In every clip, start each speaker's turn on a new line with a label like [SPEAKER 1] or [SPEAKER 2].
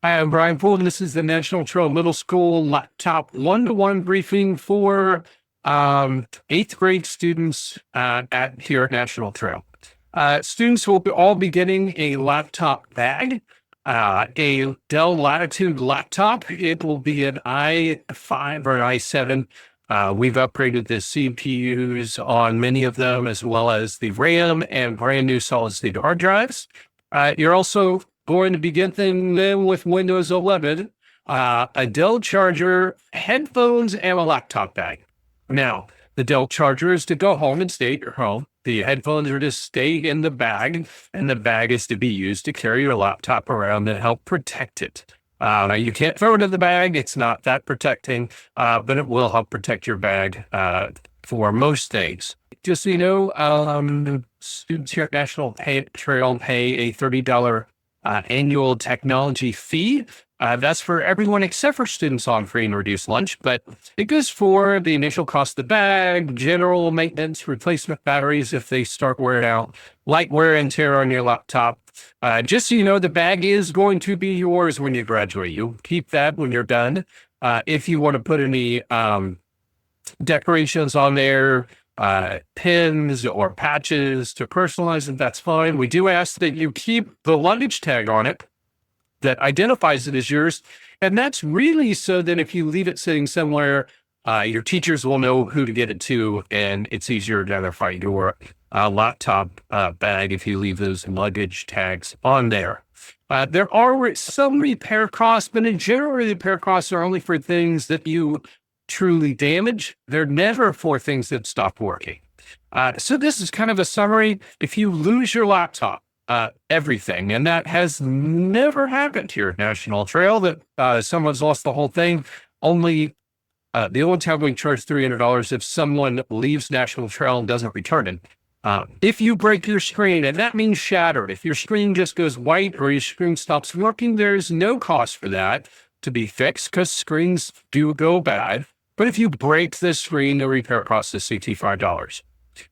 [SPEAKER 1] Hi, I'm Brian Poole. This is the National Trail Middle School laptop one-to-one briefing for eighth grade students here at National Trail. Students will all be getting a laptop bag, a Dell Latitude laptop. It will be an i5 or i7. We've upgraded the CPUs on many of them, as well as the RAM and brand new solid state hard drives. You're also going to be getting them with Windows 11, a Dell charger, headphones, and a laptop bag. Now, the Dell charger is to go home and stay at your home. The headphones are to stay in the bag, and the bag is to be used to carry your laptop around and help protect it. Now, you can't throw it in the bag. It's not that protecting, but it will help protect your bag for most things. Just so you know, students here at National Trail pay a $30 annual technology fee. That's for everyone except for students on free and reduced lunch, but it goes for the initial cost of the bag, general maintenance, replacement batteries if they start wearing out, light wear and tear on your laptop. Just so you know, the bag is going to be yours when you graduate. You'll keep that when you're done. If you want to put any decorations on there, pins or patches to personalize it, that's fine. We do ask that you keep the luggage tag on it that identifies it as yours. And that's really so that if you leave it sitting somewhere, your teachers will know who to get it to, and it's easier to identify your laptop bag if you leave those luggage tags on there. There are some repair costs, but in general, repair costs are only for things that you truly damage. They're never for things that stop working. So this is kind of a summary. If you lose your laptop, everything, and that has never happened here at National Trail, that someone's lost the whole thing. Only the only time we charge $300 if someone leaves National Trail and doesn't return it. If you break your screen, and that means shattered, if your screen just goes white or your screen stops working, there's no cost for that to be fixed because screens do go bad. But if you break the screen, the repair cost is $65.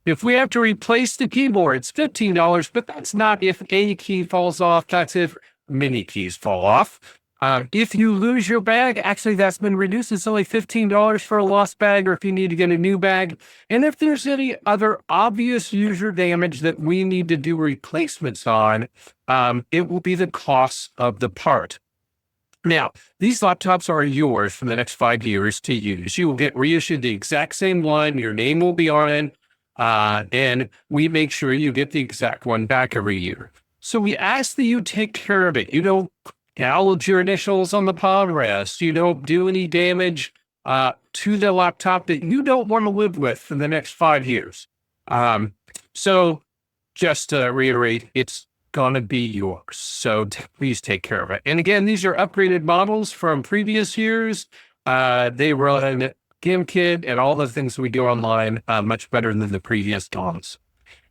[SPEAKER 1] If we have to replace the keyboard, it's $15, but that's not if a key falls off. That's if many keys fall off. If you lose your bag, actually that's been reduced. It's only $15 for a lost bag or if you need to get a new bag. And if there's any other obvious user damage that we need to do replacements on, it will be the cost of the part. Now, these laptops are yours for the next 5 years to use. You will get reissued the exact same one. Your name will be on it. And we make sure you get the exact one back every year. So we ask that you take care of it. You don't gouge your initials on the palm rest. You don't do any damage to the laptop that you don't want to live with for the next 5 years. So just to reiterate, it's going to be yours. So please take care of it. And again, these are upgraded models from previous years. They run GimKit and all the things we do online much better than the previous ones.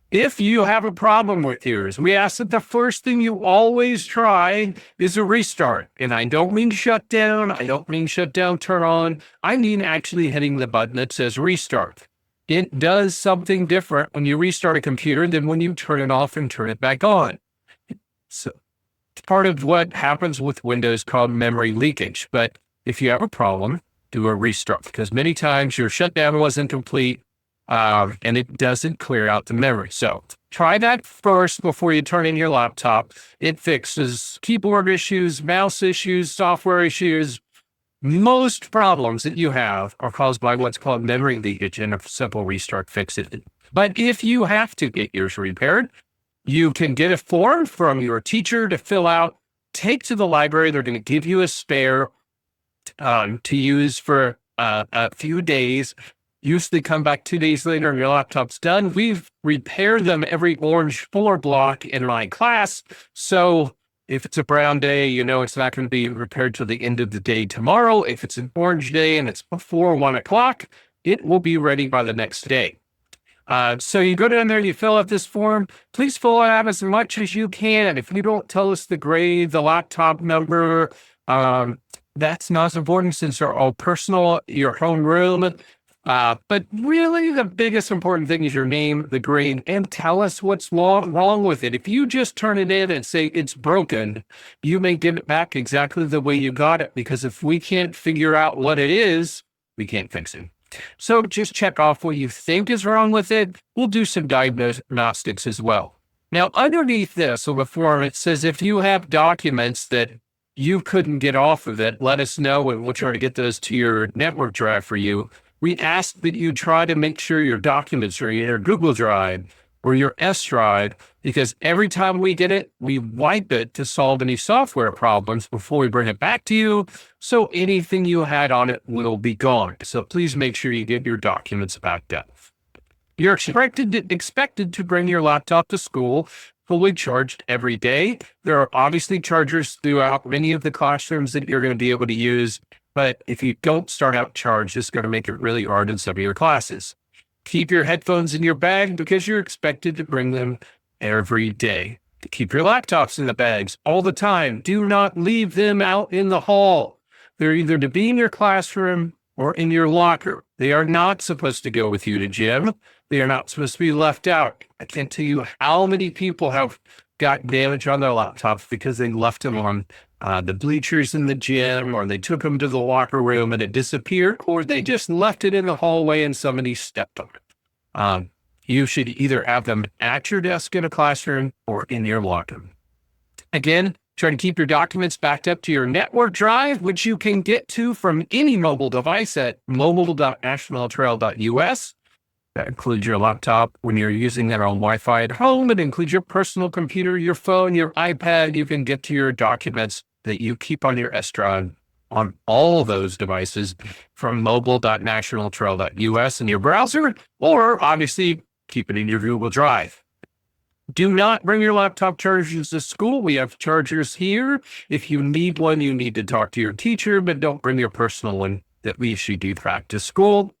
[SPEAKER 1] If you have a problem with yours, we ask that the first thing you always try is a restart. And I don't mean shut down. I don't mean shut down, turn on. I mean actually hitting the button that says restart. It does something different when you restart a computer than when you turn it off and turn it back on. So it's part of what happens with Windows called memory leakage. But if you have a problem, do a restart because many times your shutdown wasn't complete and it doesn't clear out the memory. So try that first before you turn in your laptop. It fixes keyboard issues, mouse issues, software issues. Most problems that you have are caused by what's called memory leakage, and a simple restart fixes it. But if you have to get yours repaired, you can get a form from your teacher to fill out, take to the library. They're going to give you a spare to use for a few days. Usually come back 2 days later and your laptop's done. We've repaired them every orange floor block in my class. So if it's a brown day, you know it's not going to be repaired till the end of the day tomorrow. If it's an orange day and it's before 1 o'clock, it will be ready by the next day. So you go down there, you fill out this form. Please fill out as much as you can. If you don't tell us the grade, the laptop number, that's not important since they're all personal, your home room. But really, the biggest important thing is your name, the grade, and tell us what's wrong with it. If you just turn it in and say it's broken, you may give it back exactly the way you got it, because if we can't figure out what it is, we can't fix it. So just check off what you think is wrong with it. We'll do some diagnostics as well. Now, underneath this on the form, it says if you have documents that you couldn't get off of it, let us know and we'll try to get those to your network drive for you. We ask that you try to make sure your documents are in your Google Drive or your S Drive, because every time we get it, we wipe it to solve any software problems before we bring it back to you. So anything you had on it will be gone. So please make sure you get your documents backed up. You're expected to bring your laptop to school fully charged every day. There are obviously chargers throughout many of the classrooms that you're going to be able to use. But if you don't start out charged, it's going to make it really hard in some of your classes. Keep your headphones in your bag because you're expected to bring them every day. Keep your laptops in the bags all the time. Do not leave them out in the hall. They're either to be in your classroom or in your locker. They are not supposed to go with you to gym. They are not supposed to be left out. I can't tell you how many people have got damage on their laptops because they left them on the bleachers in the gym, or they took them to the locker room and it disappeared, or they just left it in the hallway and somebody stepped on it. You should either have them at your desk in a classroom or in your locker. Again, try to keep your documents backed up to your network drive, which you can get to from any mobile device at mobile.nationaltrail.us. That includes your laptop when you're using that on Wi-Fi at home. It includes your personal computer, your phone, your iPad. You can get to your documents that you keep on your S Drive on all those devices from mobile.nationaltrail.us in your browser, or obviously keep it in your Google Drive. Do not bring your laptop chargers to school. We have chargers here. If you need one, you need to talk to your teacher, but don't bring your personal one that we issue you back to school.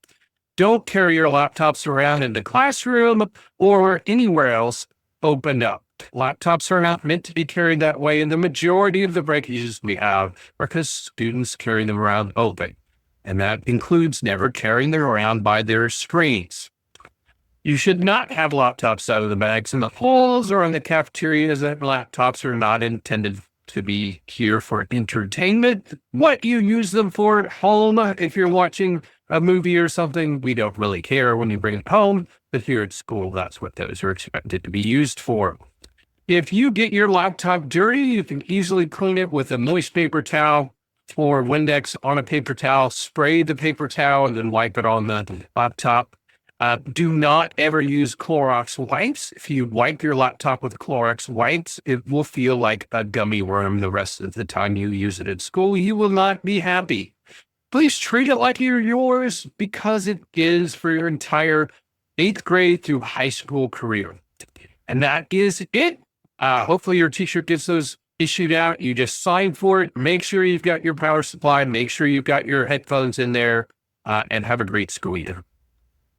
[SPEAKER 1] Don't carry your laptops around in the classroom or anywhere else opened up. Laptops are not meant to be carried that way, and the majority of the breakages we have are because students carry them around open. And that includes never carrying them around by their screens. You should not have laptops out of the bags in the halls or in the cafeterias. That laptops are not intended to be here for entertainment. What you use them for at home, if you're watching a movie or something, we don't really care when you bring it home, but here at school, that's what those are expected to be used for. If you get your laptop dirty, you can easily clean it with a moist paper towel or Windex on a paper towel. Spray the paper towel and then wipe it on the laptop. Do not ever use Clorox wipes. If you wipe your laptop with Clorox wipes, it will feel like a gummy worm the rest of the time you use it at school. You will not be happy. Please treat it like you're yours, because it is for your entire 8th grade through high school career. And that is it. Hopefully your teacher gets those issued out. You just sign for it. Make sure you've got your power supply. Make sure you've got your headphones in there, and have a great school year.